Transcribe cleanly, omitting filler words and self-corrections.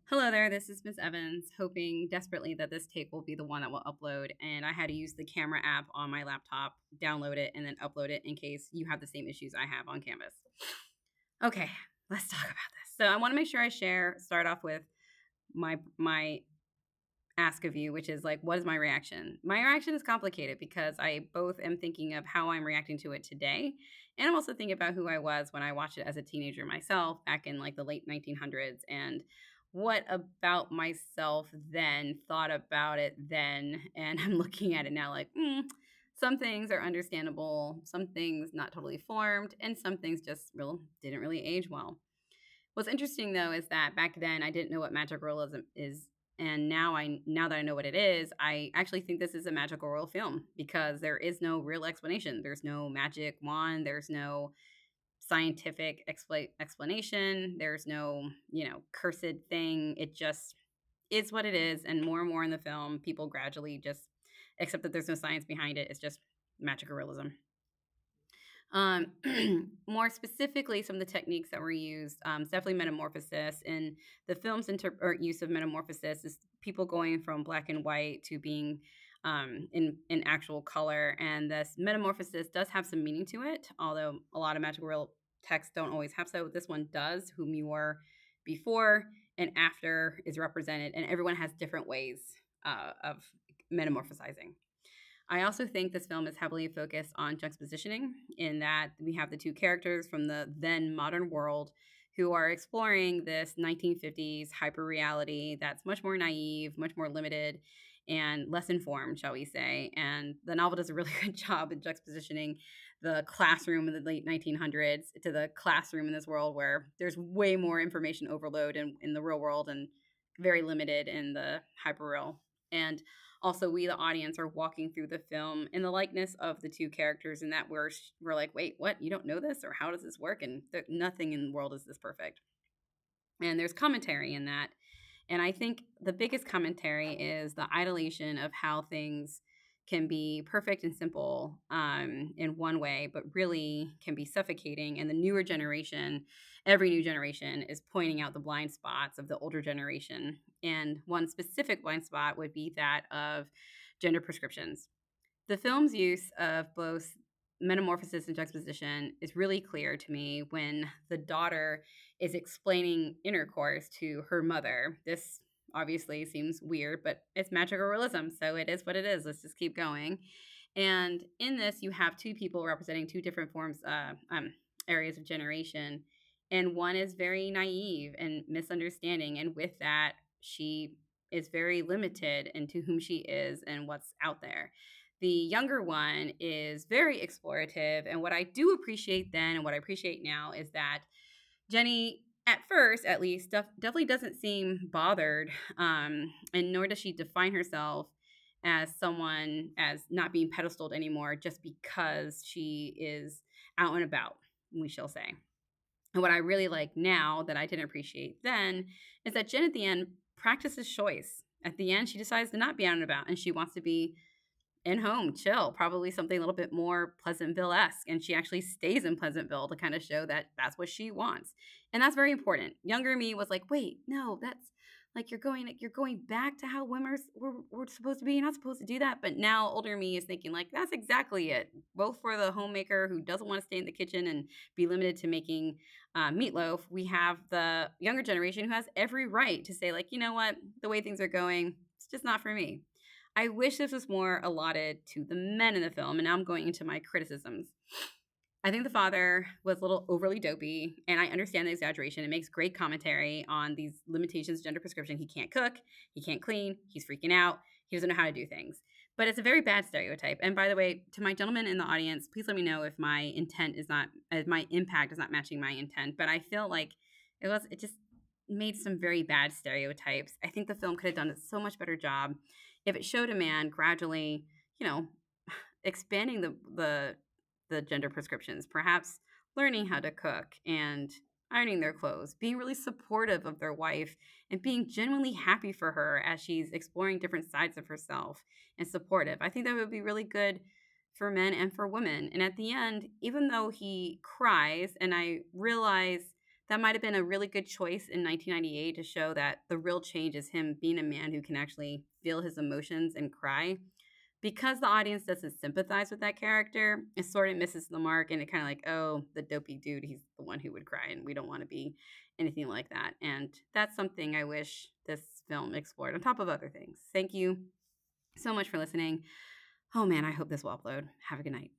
Hello there, this is Miss Evans, hoping desperately that this take will be the one that will upload. And I had to use the camera app on my laptop, download it, and then upload it in case you have the same issues I have on Canvas. Okay, let's talk about this. So I want to make sure I start off with my ask of you, which is like, what is my reaction? My reaction is complicated because I both am thinking of how I'm reacting to it today, and I'm also thinking about who I was when I watched it as a teenager myself back in like the late 1900s, and what about myself then thought about it then. And I'm looking at it now like, some things are understandable, some things not totally formed, and some things just didn't really age well. What's interesting though is that back then I didn't know what magical realism is, and now that I know what it is, I actually think this is a magical real film because there is no real explanation. There's no magic wand. There's no scientific explanation. There's no cursed thing. It just is what it is, and more in the film, people gradually just accept that there's no science behind it. It's just magical realism. Um, More specifically, some of the techniques that were used, definitely metamorphosis. And the film's use of metamorphosis is people going from black and white to being in actual color. And this metamorphosis does have some meaning to it, although a lot of magical real texts don't always have so. This one does. Whom you were before and after is represented, and everyone has different ways of metamorphosizing. I also think this film is heavily focused on juxtapositioning, in that we have the two characters from the then modern world who are exploring this 1950s hyper reality that's much more naive, much more limited, and less informed, shall we say. And the novel does a really good job in juxtapositioning the classroom in the late 1900s to the classroom in this world where there's way more information overload in the real world and very limited in the hyper real. And also, we the audience are walking through the film in the likeness of the two characters, and that we're like, wait, what, you don't know this, or how does this work? And nothing in the world is this perfect. And there's commentary in that, and I think the biggest commentary is the idolization of how things can be perfect and simple, in one way, but really can be suffocating. And the newer generation, every new generation, is pointing out the blind spots of the older generation. And one specific blind spot would be that of gender prescriptions. The film's use of both metamorphosis and juxtaposition is really clear to me when the daughter is explaining intercourse to her mother. This obviously seems weird, but it's magical realism, so it is what it is. Let's just keep going. And in this, you have two people representing two different forms, areas of generation, and one is very naive and misunderstanding, and with that, she is very limited into whom she is and what's out there. The younger one is very explorative. And what I do appreciate then and what I appreciate now is that Jenny, at first at least, definitely doesn't seem bothered, and nor does she define herself as someone as not being pedestaled anymore just because she is out and about, we shall say. And what I really like now that I didn't appreciate then is that Jen at the end practices choice. At the end, she decides to not be out and about, and she wants to be in home, chill, probably something a little bit more Pleasantville-esque. And she actually stays in Pleasantville to kind of show that that's what she wants. And that's very important. Younger me was like, wait, no, that's like you're going back to how women were supposed to be. You're not supposed to do that. But now older me is thinking like that's exactly it. Both for the homemaker who doesn't want to stay in the kitchen and be limited to making meatloaf, we have the younger generation who has every right to say like, you know what, the way things are going, it's just not for me. I wish this was more allotted to the men in the film, and now I'm going into my criticisms. I think the father was a little overly dopey, and I understand the exaggeration. It makes great commentary on these limitations, gender prescription. He can't cook, he can't clean, he's freaking out, he doesn't know how to do things. But it's a very bad stereotype. And by the way, to my gentlemen in the audience, please let me know if my intent is not, if my impact is not matching my intent. But I feel like it just made some very bad stereotypes. I think the film could have done a so much better job if it showed a man gradually, you know, expanding the gender prescriptions, perhaps learning how to cook and ironing their clothes, being really supportive of their wife, and being genuinely happy for her as she's exploring different sides of herself and supportive. I think that would be really good for men and for women. And at the end, even though he cries, and I realize That might have been a really good choice in 1998 to show that the real change is him being a man who can actually feel his emotions and cry. Because the audience doesn't sympathize with that character, it sort of misses the mark and it kind of like, oh, the dopey dude, he's the one who would cry, and we don't want to be anything like that. And that's something I wish this film explored on top of other things. Thank you so much for listening. Oh man, I hope this will upload. Have a good night.